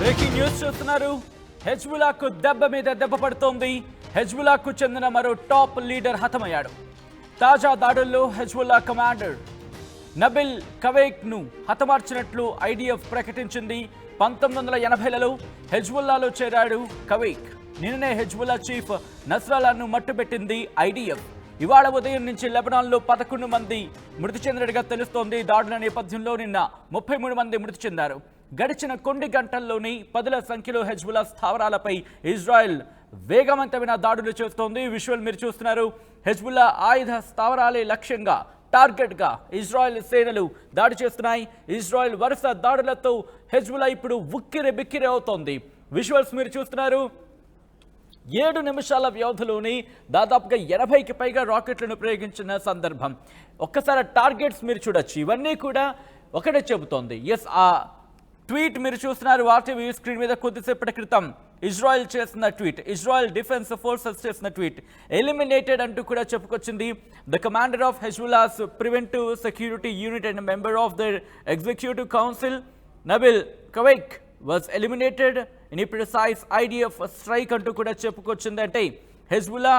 Breaking news చూస్తున్నారు. హెజ్బుల్లాకు దెబ్బ మీద దెబ్బ పడుతోంది. హెజ్బుల్లాకు చెందిన మరో టాప్ లీడర్ హతమయ్యాడు. తాజా దాడుల్లో హెజ్బుల్లా కమాండర్ నబిల్ కవేక్ను హతమార్చినట్లు ఐడిఎఫ్ ప్రకటించింది. 1980లలో హెజ్బుల్లాలో చేరాడు కవేక్. నిన్ననే హెజ్బుల్లా చీఫ్ నస్రల్లాను మట్టుబెట్టింది ఐడిఎఫ్. ఇవాళ ఉదయం నుంచి లెబనాన్లో 11 మంది మృతి చెందినట్టుగా తెలుస్తోంది. దాడుల నేపథ్యంలో నిన్న 33 మంది మృతి చెందారు. గడిచిన కొన్ని గంటల్లోని 10ల సంఖ్యలో హెజ్బుల్లా స్థావరాలపై ఇజ్రాయెల్ వేగవంతమైన దాడులు చేస్తోంది. విజువల్ మీరు చూస్తున్నారు. హెజ్బుల్లా ఆయుధ స్థావరాలే లక్ష్యంగా టార్గెట్గా ఇజ్రాయెల్ సేనలు దాడి చేస్తున్నాయి. ఇజ్రాయెల్ వరుస దాడులతో హెజ్బుల్లా ఇప్పుడు ఉక్కిరి బిక్కిరి అవుతోంది. విజువల్స్ మీరు చూస్తున్నారు. 7 నిమిషాల వ్యవధిలోని దాదాపుగా 80కి పైగా రాకెట్లను ప్రయోగించిన సందర్భం. ఒక్కసారి టార్గెట్స్ మీరు చూడొచ్చు. ఇవన్నీ కూడా ఒకటే చెబుతోంది. ఎస్, ఆ ట్వీట్ మీరు చూస్తున్నారు ఆర్టీవీ స్క్రీన్ మీద. కొద్దిసేపటి క్రితం ఇజ్రాయెల్ చేసిన ట్వీట్, ఇజ్రాయెల్ డిఫెన్స్ ఫోర్సెస్ చేసిన ట్వీట్ ఎలిమినేటెడ్ అంటూ కూడా చెప్పుకొచ్చింది. The commander of Hezbollah's preventive security unit and member of the executive council Nabil Qaouk was eliminated in a precise IDF strike అంటూ కూడా చెప్పుకొచ్చింది. అంటే హెజ్బుల్లా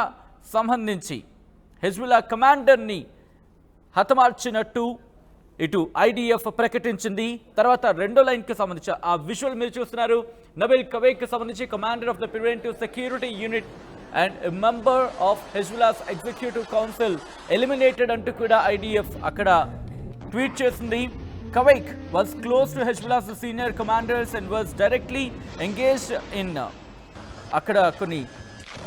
సంబంధించి హెజ్బుల్లా కమాండర్ని హతమార్చినట్టు ఇటు ఐడిఎఫ్ ప్రకటించింది. తర్వాత రెండో లైన్కి సంబంధించి ఆ విజువల్ మీరు చూస్తున్నారు. నబిల్ కవేక్కి సంబంధించి commander of the preventive security unit and member of హెజ్బుల్లాస్ executive council eliminated అంటూ కూడా ఐడిఎఫ్ అక్కడ ట్వీట్ చేసింది. Kavaik was close to Hezbollah's senior commanders and was directly engaged in అక్కడ కొన్ని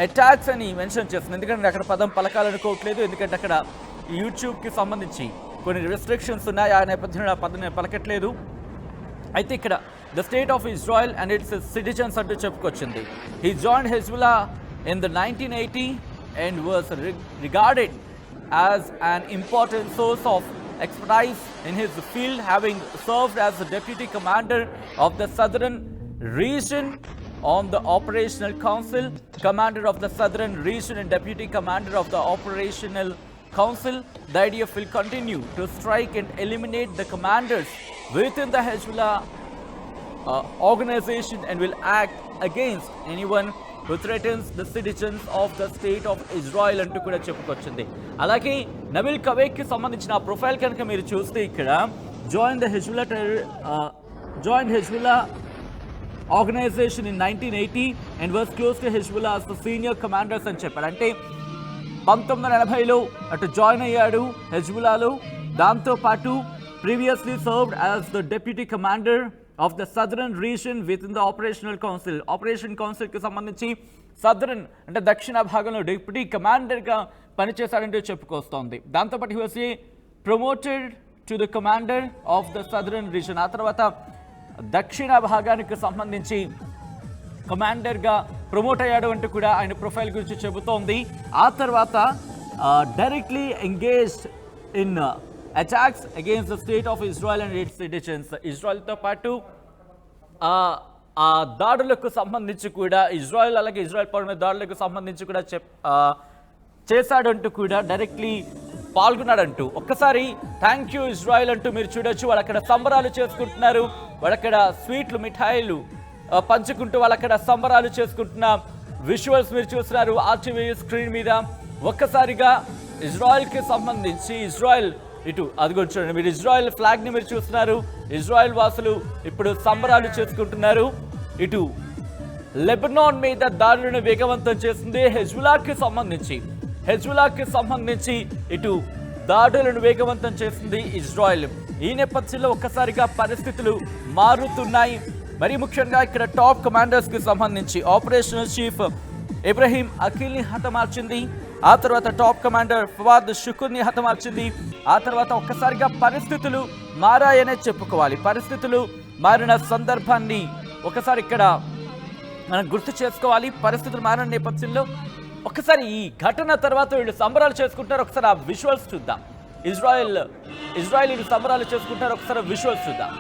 అటాక్స్ అని మెన్షన్ చేస్తుంది. ఎందుకంటే అక్కడ పదం పలకాలనుకోవట్లేదు. ఎందుకంటే అక్కడ యూట్యూబ్కి సంబంధించి కొన్ని రెస్ట్రిక్షన్స్ ఉన్నాయి. ఆ నేపథ్యంలో ఆ పదం పలకట్లేదు. అయితే ఇక్కడ the state of Israel and its citizens అంటూ చెప్పుకొచ్చింది. He joined Hezbollah in the 1980 and was regarded as an important source of expertise in his field, having served as the deputy commander of the southern region on the operational council, commander of the southern region and deputy commander of the operational council. The IDF will continue to strike and eliminate the commanders within the Hezbollah organization and will act against anyone who threatens the citizens of the state of Israel అంటూ కూడా చెప్పుకొచ్చింది. అలాగే నబిల్ కవేక్కి సంబంధించిన profile కనుక మీరు చూస్తే ఇక్కడ join Hezbollah organisation in 1980 and was close to Hezbollah as the senior commanders అని చెప్పారు. అంటే 1980లో అటు జాయిన్ అయ్యాడు హెజ్బుల్లాలో. దాంతోపాటు previously served as the deputy commander of the southern region within the operational council. Operation కౌన్సిల్కి సంబంధించి సదరన్ అంటే దక్షిణ భాగంలో డిప్యూటీ కమాండర్గా పనిచేశాడంటూ చెప్పుకొస్తోంది. దాంతోపాటు he was promoted to the commander of the southern reason. ఆ తర్వాత దక్షిణ భాగానికి సంబంధించి కమాండర్గా ప్రమోట్ అయ్యాడు అంటూ కూడా ఆయన ప్రొఫైల్ గురించి చెబుతోంది. ఆ తర్వాత directly engaged in attacks against the state of Israel and its citizens. ఇజ్రాయెల్తో పాటు ఆ దాడులకు సంబంధించి కూడా ఇజ్రాయెల్ అలాగే ఇజ్రాయెల్ పౌరుల దాడులకు సంబంధించి కూడా చేశాడంటూ కూడా డైరెక్ట్లీ పాల్గొన్నాడంటూ. ఒక్కసారి థ్యాంక్ యూ ఇజ్రాయెల్ అంటూ మీరు చూడొచ్చు. వాళ్ళు అక్కడ సంబరాలు చేసుకుంటున్నారు. వాళ్ళక్కడ స్వీట్లు మిఠాయిలు పంచుకుంటూ వాళ్ళక్కడ సంబరాలు చేసుకుంటున్న విజువల్స్ మీరు చూస్తున్నారు ఆర్టీవీ స్క్రీన్ మీద. ఒక్కసారిగా ఇజ్రాయెల్కి సంబంధించి ఇజ్రాయెల్ ఇటు అదిగో చూడండి మీరు ఇజ్రాయెల్ ఫ్లాగ్ని మీరు చూస్తున్నారు. ఇజ్రాయెల్ వాసులు ఇప్పుడు సంబరాలు చేసుకుంటున్నారు. ఇటు లెబనాన్ మీద దాడులను వేగవంతం చేస్తుంది హెజ్బుల్లాకి సంబంధించి ఇటు దాడులను వేగవంతం చేస్తుంది ఇజ్రాయెల్. ఈ నేపథ్యంలో ఒక్కసారిగా పరిస్థితులు మారుతున్నాయి. మరి ముఖ్యంగా ఇక్కడ టాప్ కమాండర్స్కి సంబంధించి ఆపరేషనల్ చీఫ్ ఇబ్రహీం అఖిల్ని హతమార్చింది. ఆ తర్వాత టాప్ కమాండర్ ఫవాద్ షుకూర్ని హతమార్చింది. ఆ తర్వాత ఒక్కసారిగా పరిస్థితులు మారాయనే చెప్పుకోవాలి. పరిస్థితులు మారిన సందర్భాన్ని ఒకసారి ఇక్కడ మనం గుర్తు చేసుకోవాలి. పరిస్థితులు మారిన నేపథ్యంలో ఒకసారి ఈ ఘటన తర్వాత వీళ్ళు సంబరాలు చేసుకుంటారు. ఒకసారి ఆ విజువల్స్ చూద్దాం. ఇజ్రాయెల్ వీళ్ళు సంబరాలు చేసుకుంటారు. ఒకసారి విజువల్స్ చూద్దాం.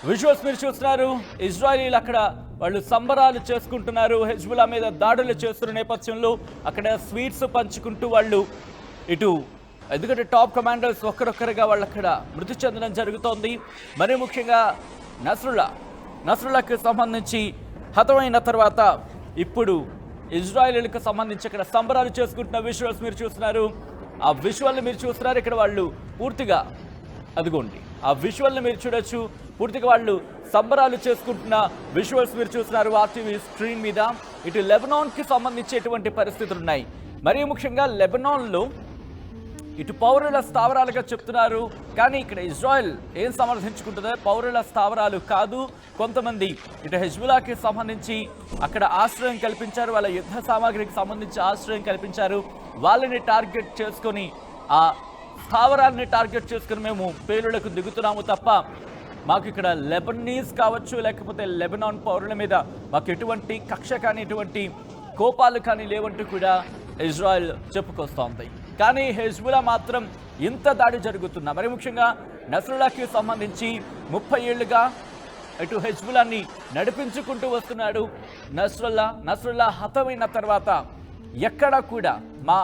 విజువల్స్ మీరు చూస్తున్నారు. ఇజ్రాయిలీలు అక్కడ వాళ్ళు సంబరాలు చేసుకుంటున్నారు. హెజ్బుల్లా మీద దాడులు చేస్తున్న నేపథ్యంలో అక్కడ స్వీట్స్ పంచుకుంటూ వాళ్ళు ఇటు ఎందుకంటే టాప్ కమాండర్స్ ఒక్కరొక్కరుగా వాళ్ళు అక్కడ మృతి చెందడం జరుగుతోంది. మరీ ముఖ్యంగా నస్రుల్లాకి సంబంధించి హతమైన తర్వాత ఇప్పుడు ఇజ్రాయిలీలకు సంబంధించి అక్కడ సంబరాలు చేసుకుంటున్న విజువల్స్ మీరు చూస్తున్నారు. ఆ విజువల్ని మీరు చూస్తున్నారు. ఇక్కడ వాళ్ళు పూర్తిగా అదిగోండి ఆ విజువల్ని మీరు చూడొచ్చు. పూర్తిగా వాళ్ళు సంబరాలు చేసుకుంటున్న విజువల్స్ మీరు చూస్తున్నారు ఆర్టీవీ స్క్రీన్ మీద. ఇటు లెబనాన్కి సంబంధించేటువంటి పరిస్థితులు ఉన్నాయి. మరీ ముఖ్యంగా లెబనాన్లో ఇటు పౌరుల స్థావరాలుగా చెప్తున్నారు. కానీ ఇక్కడ ఇజ్రాయెల్ ఏం సమర్థించుకుంటుందో పౌరుల స్థావరాలు కాదు. కొంతమంది ఇటు హెజ్బుల్లాకి సంబంధించి అక్కడ ఆశ్రయం కల్పించారు. వాళ్ళ యుద్ధ సామాగ్రికి సంబంధించి ఆశ్రయం కల్పించారు. వాళ్ళని టార్గెట్ చేసుకొని ఆ స్థావరాలని టార్గెట్ చేసుకుని మేము పేలుళ్లకు దిగుతున్నాము తప్ప మాకు ఇక్కడ లెబనీస్ కావచ్చు లేకపోతే లెబనాన్ పౌరుల మీద మాకు ఎటువంటి కక్ష కానీ ఎటువంటి కోపాలు కానీ లేవంటూ కూడా ఇజ్రాయెల్ చెప్పుకొస్తోంది. కానీ హెజ్బుల్లా మాత్రం ఇంత దాడి జరుగుతున్నా మరి ముఖ్యంగా నస్రుల్లాకి సంబంధించి 30 ఏళ్లుగా ఇటు హెజ్బుల్లాని నడిపించుకుంటూ వస్తున్నాడు నస్రుల్లా హతమైన తర్వాత ఎక్కడా కూడా మా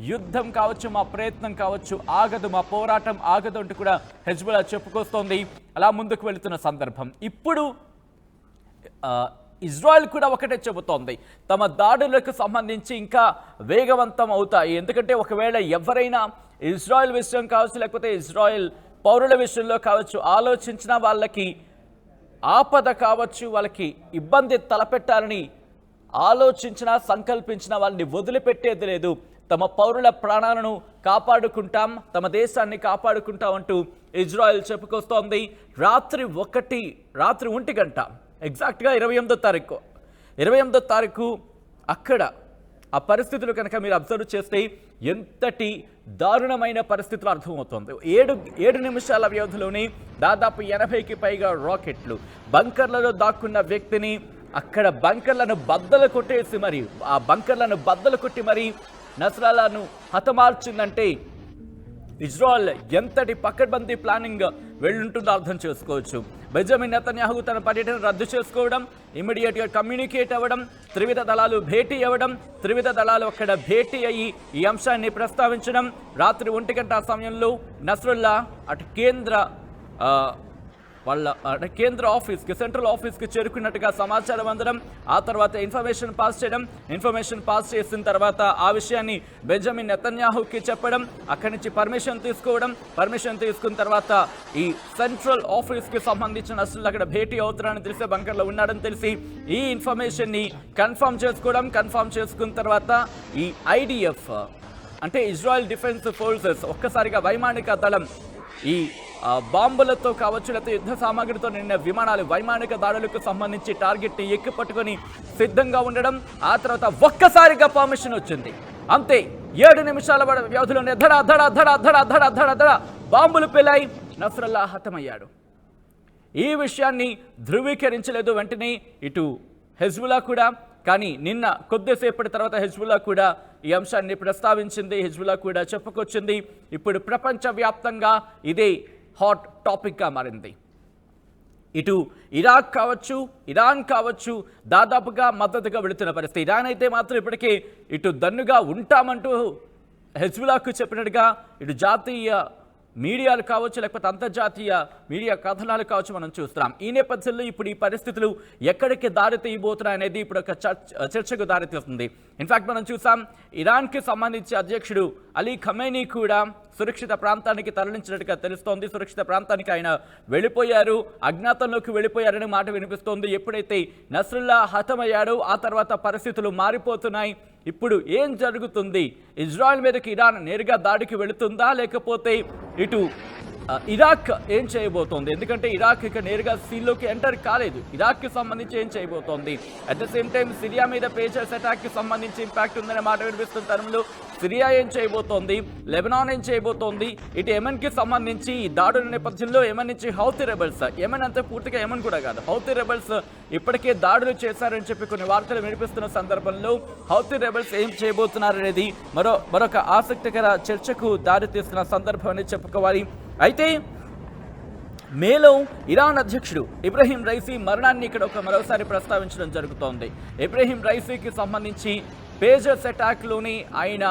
యుద్ధం కావచ్చు మా ప్రయత్నం కావచ్చు ఆగదు, మా పోరాటం ఆగదు అంటూ కూడా హెజ్బుల్లా చెప్పుకొస్తోంది. అలా ముందుకు వెళుతున్న సందర్భం ఇప్పుడు ఇజ్రాయెల్ కూడా ఒకటే చెబుతోంది, తమ దాడులకు సంబంధించి ఇంకా వేగవంతం అవుతాయి. ఎందుకంటే ఒకవేళ ఎవరైనా ఇజ్రాయెల్ విషయం కావచ్చు లేకపోతే ఇజ్రాయెల్ పౌరుల విషయంలో కావచ్చు ఆలోచించిన వాళ్ళకి ఆపద కావచ్చు వాళ్ళకి ఇబ్బంది తలపెట్టాలని ఆలోచించినా సంకల్పించిన వాళ్ళని వదిలిపెట్టేది లేదు. తమ పౌరుల ప్రాణాలను కాపాడుకుంటాం, తమ దేశాన్ని కాపాడుకుంటాం అంటూ ఇజ్రాయెల్ చెప్పుకొస్తోంది. రాత్రి 1 గంట ఎగ్జాక్ట్గా 28వ తారీఖు అక్కడ ఆ పరిస్థితులు కనుక మీరు అబ్జర్వ్ చేస్తే ఎంతటి దారుణమైన పరిస్థితులు అర్థమవుతుంది. 7 నిమిషాల వ్యవధిలోనే దాదాపు 80కి పైగా రాకెట్లు బంకర్లలో దాక్కున్న వ్యక్తిని అక్కడ బంకర్లను బద్దలు కొట్టేసి మరి ఆ బంకర్లను బద్దలు కొట్టి మరి నస్రుల్లాను హతమార్చిందంటే ఇజ్రాయెల్ ఎంతటి పకడ్బందీ ప్లానింగ్ వెళ్ళుంటుందో అర్థం చేసుకోవచ్చు. బెంజమిన్ నెతన్యాహు తన పర్యటన రద్దు చేసుకోవడం, ఇమ్మీడియట్గా కమ్యూనికేట్ అవ్వడం, త్రివిధ దళాలు భేటీ అవ్వడం, త్రివిధ దళాలు అక్కడ భేటీ అయ్యి ఈ అంశాన్ని ప్రస్తావించడం. రాత్రి 1 గంట సమయంలో నస్రుల్లా అటు కేంద్ర ఆఫీస్కి సెంట్రల్ ఆఫీస్కి చేరుకున్నట్టుగా సమాచారం అందడం, ఆ తర్వాత ఇన్ఫర్మేషన్ పాస్ చేసిన తర్వాత ఆ విషయాన్ని బెంజమిన్ నెతన్యాహుకి చెప్పడం, అక్కడి నుంచి పర్మిషన్ తీసుకున్న తర్వాత ఈ సెంట్రల్ ఆఫీస్కి సంబంధించిన నస్రుల్లా అక్కడ భేటీ అవుతున్నాడని తెలిసి బంకర్లో ఉన్నాడని తెలిసి ఈ ఇన్ఫర్మేషన్ని కన్ఫర్మ్ చేసుకున్న తర్వాత ఈ IDF అంటే ఇజ్రాయెల్ డిఫెన్స్ ఫోర్సెస్ ఒక్కసారిగా వైమానిక దళం ఈ బాంబులతో కావచ్చు లేకపోతే యుద్ధ సామాగ్రితో నిన్న విమానాలు వైమానిక దాడులకు సంబంధించి టార్గెట్ని పట్టుకొని సిద్ధంగా ఉండడం, ఆ తర్వాత ఒక్కసారిగా పర్మిషన్ వచ్చింది. అంతే 7 నిమిషాల వ్యవధిలోనే ధడ ధడ ధడ ధడ ధడ ధడ ధడ బాంబులు పేలాయి. నస్రుల్లా హతమయ్యాడు. ఈ విషయాన్ని ధృవీకరించలేదు వెంటనే ఇటు హెజ్బుల్లా కూడా. కానీ నిన్న కొద్దిసేపటి తర్వాత హెజ్బుల్లా కూడా ఈ అంశాన్ని ప్రస్తావించింది. హెజ్బుల్లా కూడా చెప్పుకొచ్చింది. ఇప్పుడు ప్రపంచవ్యాప్తంగా ఇదే హాట్ టాపిక్గా మారింది. ఇటు ఇరాన్ కావచ్చు దాదాపుగా మద్దతుగా వెళుతున్న పరిస్థితి. ఇరాన్ అయితే మాత్రం ఇప్పటికే ఇటు దన్నుగా ఉంటామంటూ హెజ్బుల్లాకు చెప్పినట్టుగా ఇటు జాతీయ మీడియాలు కావచ్చు లేకపోతే అంతర్జాతీయ మీడియా కథనాలు కావచ్చు మనం చూస్తున్నాం. ఈ నేపథ్యంలో ఇప్పుడు ఈ పరిస్థితులు ఎక్కడికి దారి తీయబోతున్నాయి అనేది ఇప్పుడు ఒక చర్చకు దారితీస్తుంది. ఇన్ఫాక్ట్ మనం చూసాం ఇరాన్కి సంబంధించి అధ్యక్షుడు అలీ ఖమేనీ కూడా సురక్షిత ప్రాంతానికి తరలించినట్టుగా తెలుస్తోంది. సురక్షిత ప్రాంతానికి ఆయన వెళ్ళిపోయారు, అజ్ఞాతంలోకి వెళ్ళిపోయారనే మాట వినిపిస్తోంది. ఎప్పుడైతే నస్రుల్లా హతమయ్యాడో ఆ తర్వాత పరిస్థితులు మారిపోతున్నాయి. ఇప్పుడు ఏం జరుగుతుంది? ఇజ్రాయెల్ మీదకి ఇరాన్ నేరుగా దాడికి వెళుతుందా, లేకపోతే ఇటు ఇరాక్ ఏం చేయబోతోంది? ఎందుకంటే ఇరాక్ ఇక నేరుగా సీల్లోకి ఎంటర్ కాలేదు. ఇరాక్కి సంబంధించి ఏం చేయబోతోంది? At the same time Syria మీద పేజర్స్ అటాక్కి సంబంధించి ఇంపాక్ట్ ఉందనే మాట వినిపిస్తున్న తరంలో సిరియా ఏం చేయబోతోంది, లెబనాన్ ఏం చేయబోతోంది, ఇటు యెమెన్కి సంబంధించి ఈ దాడుల నేపథ్యంలో యెమెన్ నుంచి హౌతీ రెబల్స్, యెమెన్ అంతే పూర్తిగా యెమెన్ కూడా కాదు, హౌతీ రెబల్స్ ఇప్పటికే దాడులు చేశారని చెప్పి కొన్ని వార్తలు వినిపిస్తున్న సందర్భంలో హౌతీ రెబల్స్ ఏం చేయబోతున్నారనేది మరొక ఆసక్తికర చర్చకు దారితీస్తున్న సందర్భం అని చెప్పుకోవాలి. అయితే మేలో ఇరాన్ అధ్యక్షుడు ఇబ్రహీం రైసీ మరణాన్ని ఇక్కడ మరోసారి ప్రస్తావించడం జరుగుతోంది. ఇబ్రహీం రైసీకి సంబంధించి పేజర్స్ అటాక్లోని ఆయన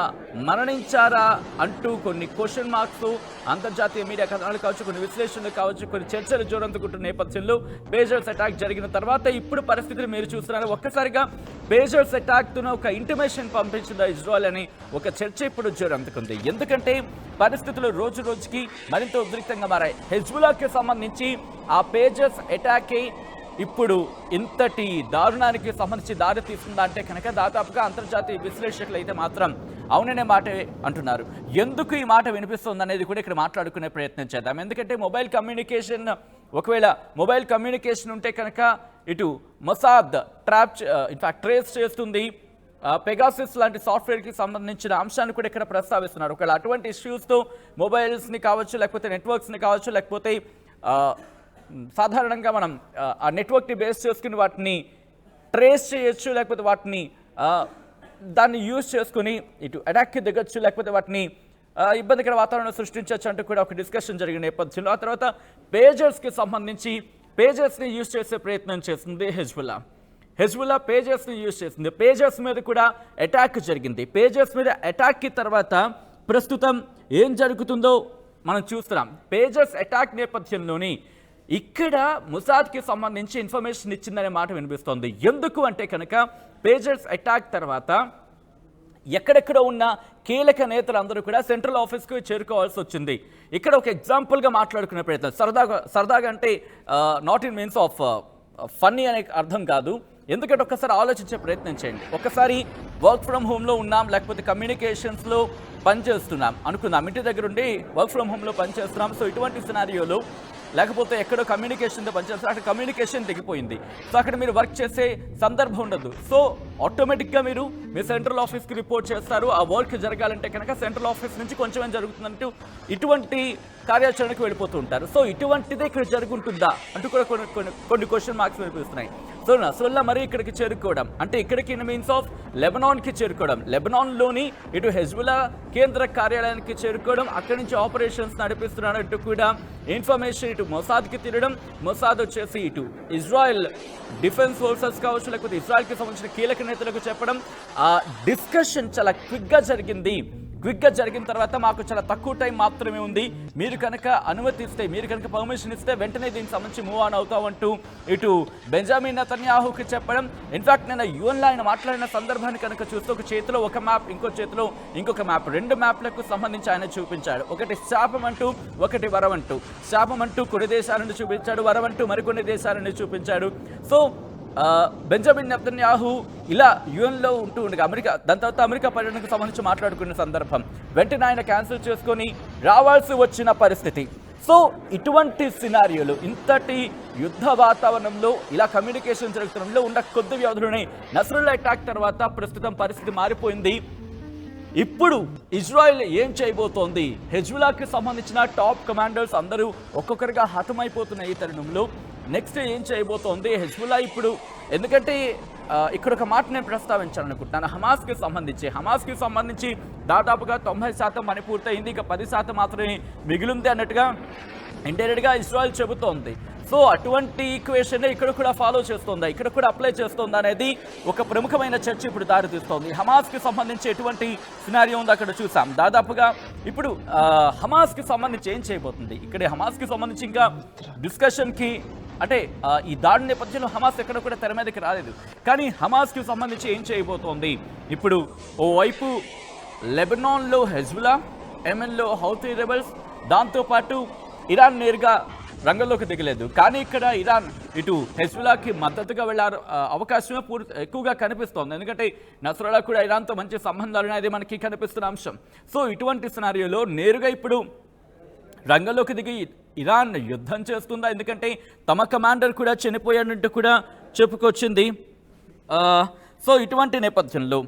మరణించారా అంటూ కొన్ని క్వశ్చన్ మార్క్స్ అంతర్జాతీయ మీడియా కథనాలు కావచ్చు, కొన్ని విశ్లేషణలు కావచ్చు, కొన్ని చర్చలు జోరందుకుంటున్న నేపథ్యంలో పేజర్స్ అటాక్ జరిగిన తర్వాత ఇప్పుడు పరిస్థితులు మీరు చూస్తున్నారు. ఒక్కసారిగా పేజర్స్ అటాక్తో ఒక ఇంటిమేషన్ పంపించిన ఇజ్రాయెల్ అని ఒక చర్చ ఇప్పుడు జోరందుకుంది. ఎందుకంటే పరిస్థితులు రోజు రోజుకి మరింత ఉద్రిక్తంగా మారాయి. హెజ్బుల్లాకి సంబంధించి ఆ పేజర్స్ అటాకే ఇప్పుడు ఇంతటి దారుణానికి సంబంధించి దారి తీస్తుందా అంటే కనుక దాదాపుగా అంతర్జాతీయ విశ్లేషకులు అయితే మాత్రం అవుననే మాట అంటున్నారు. ఎందుకు ఈ మాట వినిపిస్తుంది అనేది కూడా ఇక్కడ మాట్లాడుకునే ప్రయత్నం చేద్దాం. ఎందుకంటే మొబైల్ కమ్యూనికేషన్, ఒకవేళ మొబైల్ కమ్యూనికేషన్ ఉంటే కనుక ఇటు మొసాద్ ట్రేస్ చేస్తుంది. పెగాసిస్ లాంటి సాఫ్ట్వేర్కి సంబంధించిన అంశాన్ని కూడా ఇక్కడ ప్రస్తావిస్తున్నారు. ఒకవేళ అటువంటి ఇష్యూస్తో మొబైల్స్ని కావచ్చు, లేకపోతే నెట్వర్క్స్ని కావచ్చు, లేకపోతే సాధారణంగా మనం ఆ నెట్వర్క్ని బేస్ చేసుకుని వాటిని ట్రేస్ చేయొచ్చు, లేకపోతే వాటిని దాన్ని యూజ్ చేసుకుని ఇటు అటాక్కి దిగొచ్చు, లేకపోతే వాటిని ఇబ్బందికర వాతావరణం సృష్టించవచ్చు అంటూ కూడా ఒక డిస్కషన్ జరిగిన నేపథ్యంలో ఆ తర్వాత పేజర్స్కి సంబంధించి పేజర్స్ని యూజ్ చేసే ప్రయత్నం చేస్తుంది హెజ్బుల్లా పేజర్స్ని యూజ్ చేస్తుంది. పేజర్స్ మీద కూడా అటాక్ జరిగింది. పేజర్స్ మీద అటాక్కి తర్వాత ప్రస్తుతం ఏం జరుగుతుందో మనం చూస్తున్నాం. పేజర్స్ అటాక్ నేపథ్యంలోని ఇక్కడ మొసాద్కి సంబంధించి ఇన్ఫర్మేషన్ ఇచ్చిందనే మాట వినిపిస్తోంది. ఎందుకు అంటే కనుక పేజర్స్ అటాక్ తర్వాత ఎక్కడెక్కడ ఉన్న కీలక నేతలందరూ కూడా సెంట్రల్ ఆఫీస్కి చేరుకోవాల్సి వచ్చింది. ఇక్కడ ఒక ఎగ్జాంపుల్గా మాట్లాడుకునే ప్రయత్నం, సరదాగా అంటే not in means of funny అనే అర్థం కాదు. ఎందుకంటే ఒక్కసారి ఆలోచించే ప్రయత్నం చేయండి. ఒక్కసారి వర్క్ ఫ్రమ్ హోమ్లో ఉన్నాం, లేకపోతే కమ్యూనికేషన్స్లో పనిచేస్తున్నాం అనుకుందాం, ఇంటి దగ్గర ఉండి వర్క్ ఫ్రమ్ హోమ్లో పనిచేస్తున్నాం. సో ఇటువంటి సినారియోలో లేకపోతే ఎక్కడో కమ్యూనికేషన్తో పనిచేస్తారు, అక్కడ కమ్యూనికేషన్ దిగిపోయింది. సో అక్కడ మీరు వర్క్ చేసే సందర్భం ఉండదు. సో ఆటోమేటిక్గా మీరు మీ సెంట్రల్ ఆఫీస్కి రిపోర్ట్ చేస్తారు. ఆ వర్క్ జరగాలంటే కనుక సెంట్రల్ ఆఫీస్ నుంచి కొంచెం ఏం జరుగుతుందంటూ ఇటువంటి కార్యాచరణకు వెళ్ళిపోతూ ఉంటారు. సో ఇటువంటిదే ఇక్కడ జరుగుతుందా అంటూ కూడా కొన్ని క్వశ్చన్ మార్క్స్ వినిపిస్తున్నాయి. సో నస్రుల్లా మరి ఇక్కడికి చేరుకోవడం అంటే ఇక్కడికి ఇన్ మీన్స్ ఆఫ్ లెబనాన్కి చేరుకోవడం, లెబనాన్లోని ఇటు హెజ్బుల్లా కేంద్ర కార్యాలయానికి చేరుకోవడం, అక్కడి నుంచి ఆపరేషన్స్ నడిపిస్తున్నట్టు కూడా ఇన్ఫర్మేషన్ ఇటు మొసాద్కి తిరగడం, మొసాద్ వచ్చేసి ఇటు ఇజ్రాయెల్ డిఫెన్స్ ఫోర్సెస్ కావచ్చు, లేకపోతే ఇజ్రాయెల్కి సంబంధించిన కీలక నేతలకు చెప్పడం. ఆ డిస్కషన్ చాలా క్విక్గా జరిగిన తర్వాత మాకు చాలా తక్కువ టైం మాత్రమే ఉంది, మీరు కనుక అనుమతిస్తే, మీరు కనుక పర్మిషన్ ఇస్తే వెంటనే దీనికి సంబంధించి మూవ్ ఆన్ అవుతామంటూ ఇటు బెంజమిన్ నెతన్యాహుకి చెప్పడం. ఇన్ఫాక్ట్ నేను యూఎన్లో ఆయన మాట్లాడిన సందర్భాన్ని కనుక చూస్తే ఒక చేతిలో ఒక మ్యాప్, ఇంకో చేతిలో ఇంకొక మ్యాప్, 2 మ్యాప్లకు సంబంధించి ఆయన చూపించాడు. ఒకటి శాపం అంటూ, ఒకటి వరం అంటూ. శాపం అంటూ కొన్ని దేశాలను చూపించాడు, వరం అంటూ మరికొన్ని దేశాలను చూపించాడు. సో బెంజమిన్ నెతన్యాహు ఇలా యుఎన్లో ఉంటూ ఉండగా దాని తర్వాత అమెరికా పర్యటనకు సంబంధించి మాట్లాడుకున్న సందర్భం వెంటనే ఆయన క్యాన్సిల్ చేసుకొని రావాల్సి వచ్చిన పరిస్థితి. సో ఇటువంటి సినారియోలు, ఇంతటి యుద్ధ వాతావరణంలో ఇలా కమ్యూనికేషన్ జరుగుతుండలో ఉన్న కొద్ది వ్యవధిలోనే నస్రుల్లా అటాక్ తర్వాత ప్రస్తుతం పరిస్థితి మారిపోయింది. ఇప్పుడు ఇజ్రాయెల్ ఏం చేయబోతోంది? హెజ్బుల్లాకి సంబంధించిన టాప్ కమాండర్స్ అందరూ ఒక్కొక్కరిగా హతమైపోతున్న ఈ తరుణంలో నెక్స్ట్ ఏం చేయబోతోంది హెజ్బుల్లా ఇప్పుడు? ఎందుకంటే ఇక్కడ ఒక మాట నేను ప్రస్తావించాలనుకుంటున్నాను. హమాస్కి సంబంధించి దాదాపుగా 90% పని పూర్తయింది, ఇక 10% మాత్రమే మిగిలింది అన్నట్టుగా ఇండైరెక్ట్గా ఇజ్రాయెల్ చెబుతోంది. సో అటువంటి ఈక్వేషన్ ఇక్కడ కూడా ఫాలో చేస్తుందా, ఇక్కడ కూడా అప్లై చేస్తుందా అనేది ఒక ప్రముఖమైన చర్చ ఇప్పుడు దారితీస్తోంది. హమాస్కి సంబంధించి ఎటువంటి సినారియో ఉందో అక్కడ చూసాం. దాదాపుగా ఇప్పుడు హమాస్కి సంబంధించి ఏం చేయబోతుంది? ఇక్కడ హమాస్కి సంబంధించి ఇంకా డిస్కషన్కి అంటే ఈ దాడి నేపథ్యంలో హమాస్ ఎక్కడ కూడా తెర మీదకి రాలేదు. కానీ హమాస్కి సంబంధించి ఏం చేయబోతోంది? ఇప్పుడు ఓవైపు లెబనాన్లో హెజ్బుల్లా, యెమెన్లో హౌతీ రెబల్స్, దాంతోపాటు ఇరాన్ నేరుగా రంగంలోకి దిగలేదు. కానీ ఇక్కడ ఇరాన్ ఇటు హెజ్బుల్లాకి మద్దతుగా వెళ్ళే అవకాశమే ఎక్కువగా కనిపిస్తోంది. ఎందుకంటే నస్రల్లా కూడా ఇరాన్తో మంచి సంబంధాలు అనేది మనకి కనిపిస్తున్న అంశం. సో ఇటువంటి సినారియోలో నేరుగా ఇప్పుడు రంగంలోకి దిగి ఇరాన్ యుద్ధం చేస్తుందా? ఎందుకంటే తమ కమాండర్ కూడా చనిపోయానంటూ కూడా చెప్పుకొచ్చింది. సో ఇటువంటి నేపథ్యంలో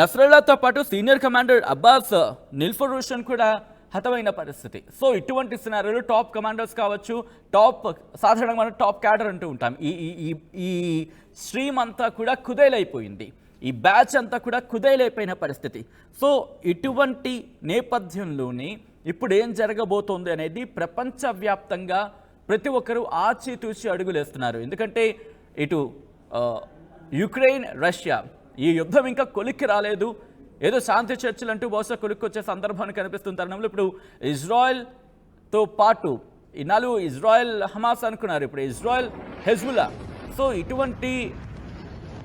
నస్రల్లాతో పాటు సీనియర్ కమాండర్ అబ్బాస్ నిల్ఫరుషన్ కూడా హతమైన పరిస్థితి. సో ఇటువంటి సినారియోలో టాప్ కమాండర్స్ కావచ్చు, సాధారణంగా మనం టాప్ క్యాడర్ అంటూ ఉంటాం. ఈ స్ట్రీమ్ అంతా కూడా కుదేలైపోయింది, ఈ బ్యాచ్ అంతా కూడా కుదేలైపోయిన పరిస్థితి. సో ఇటువంటి నేపథ్యంలోనే ఇప్పుడు ఏం జరగబోతోంది అనేది ప్రపంచవ్యాప్తంగా ప్రతి ఒక్కరూ ఆచితూచి అడుగులేస్తున్నారు. ఎందుకంటే ఇటు యుక్రెయిన్, రష్యా ఈ యుద్ధం ఇంకా కొలిక్కి రాలేదు. ఏదో శాంతి చర్చలు అంటూ బహుశా కొలిక్కి వచ్చే సందర్భాన్ని కనిపిస్తున్న తరుణంలో ఇప్పుడు ఇజ్రాయెల్తో పాటు ఇజ్రాయెల్ హమాస్ అనుకున్నారు, ఇప్పుడు ఇజ్రాయెల్ హెజ్బుల్లా. సో ఇటువంటి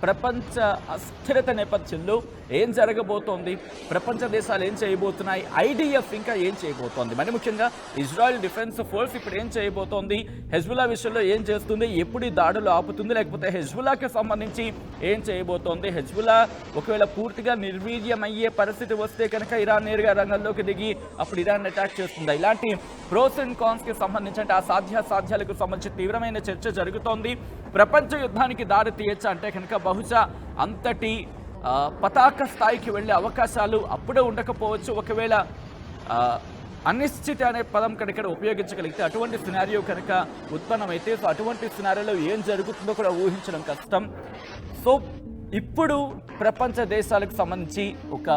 ప్రపంచ అస్థిరత నేపథ్యంలో ఏం జరగబోతోంది, ప్రపంచ దేశాలు ఏం చేయబోతున్నాయి, ఐడిఎఫ్ ఇంకా ఏం చేయబోతోంది, మరి ముఖ్యంగా ఇజ్రాయెల్ డిఫెన్స్ ఫోర్స్ ఇప్పుడు ఏం చేయబోతోంది, హెజ్బుల్లా విషయంలో ఏం చేస్తుంది, ఎప్పుడు ఈ దాడులు ఆపుతుంది, లేకపోతే హెజ్బుల్లాకి సంబంధించి ఏం చేయబోతోంది, హెజ్బుల్లా ఒకవేళ పూర్తిగా నిర్వీర్యమయ్యే పరిస్థితి వస్తే కనుక ఇరాన్ నేరుగా రంగంలోకి దిగి అప్పుడు ఇరాన్ అటాక్ చేస్తుందా? ఇలాంటి ప్రోస్ అండ్ కాన్స్కి సంబంధించి అంటే ఆ సాధ్యాసాధ్యాలకు సంబంధించి తీవ్రమైన చర్చ జరుగుతోంది. ప్రపంచ యుద్ధానికి దారి తీయచ్చా అంటే కనుక బహుశా అంతటి పతాక స్థాయికి వెళ్ళే అవకాశాలు అప్పుడే ఉండకపోవచ్చు. ఒకవేళ అనిశ్చిత అనే పదం కనుక ఉపయోగించగలిగితే అటువంటి సినారియో కనుక ఉత్పన్నమైతే సో అటువంటి సినారియోలో ఏం జరుగుతుందో కూడా ఊహించడం కష్టం. సో ఇప్పుడు ప్రపంచ దేశాలకు సంబంధించి ఒక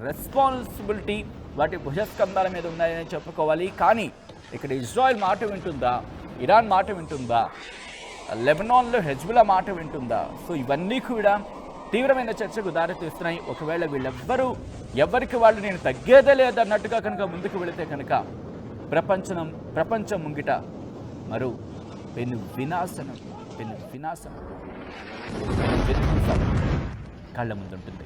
రెస్పాన్సిబిలిటీ వాటి భుజస్కంధాల మీద ఉన్నాయని చెప్పుకోవాలి. కానీ ఇక్కడ ఇజ్రాయెల్ మాట వింటుందా, ఇరాన్ మాట వింటుందా, లెబనాన్లో హెజ్బుల్లా మాట వింటుందా? సో ఇవన్నీ కూడా తీవ్రమైన చర్చకు దారితీస్తున్నాయి. ఒకవేళ ఎవరికి వాళ్ళు నేను తగ్గేదే లేదన్నట్టుగా కనుక ముందుకు వెళితే కనుక ప్రపంచం ముంగిట మరో పెను వినాశనం కళ్ళ ముందుంటుంది.